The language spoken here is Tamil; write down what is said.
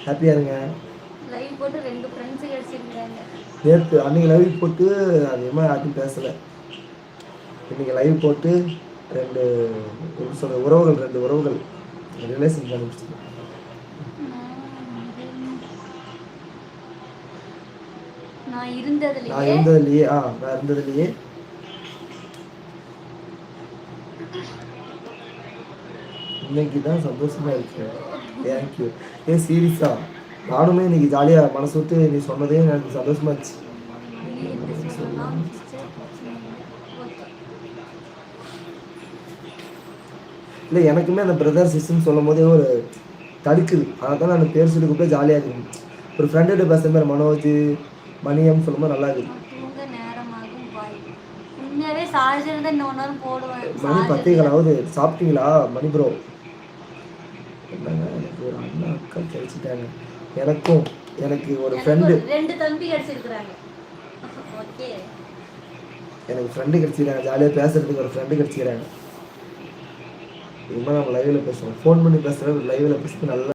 ஹாப்பியாக இருங்க. லைவ் போட்டு 2 ஃப்ரெண்ட்ஸ் கிடைச்சிருக்காங்க. நேற்று அன்றைக்கி லைவ் போட்டு அதிகமாக யார்ட்டும் பேசலை. இன்றைக்கி லைவ் போட்டு 2 எப்படி சொல்கிற உறவுகள் 2 உறவுகள் ரிலேஷன் பண்ணிடுச்சு. நான் இருந்ததுலையே நான் இருந்ததுலையே இன்னைக்கு தான் சந்தோஷமாக இருக்கு. தேங்க்யூ. சீரியஸா நானுமே இன்னைக்கு ஜாலியாக மனசு விட்டு நீ சொன்னதே எனக்கு சந்தோஷமா இருந்துச்சு. இல்லை எனக்குமே அந்த பிரதர் சிஸ்டர்னு சொல்லும் போதே ஒரு தடுக்குது. அதான் நான் பேர் சொல்லி கூப்பிட்டு ஜாலியாக இருக்குது. ஒரு ஃப்ரெண்டுகிட்ட பேசுகிற மாதிரி மனோஜ் மணியம் சொல்லும்போது நல்லா இருக்குது. மணி 10 சாப்பிட்டீங்களா மணி ப்ரோ? என்னங்க எனக்கு ஒரு அண்ணா அக்கா கிடைச்சிட்டாங்க. எனக்கு ஒரு ஃப்ரெண்டு 2 தம்பி கிடைச்சிருக்காங்க. ஓகே எனக்கு ஃப்ரெண்டு கிடைச்சிக்கிறாங்க. ஜாலியாக பேசுறதுக்கு ஒரு ஃப்ரெண்டு கிடைச்சிக்கிறாங்க. இனிமேல் நம்ம லைவில் பேசுவோம். ஃபோன் பண்ணி பேசுகிற லைவில் பேசுறது நல்லா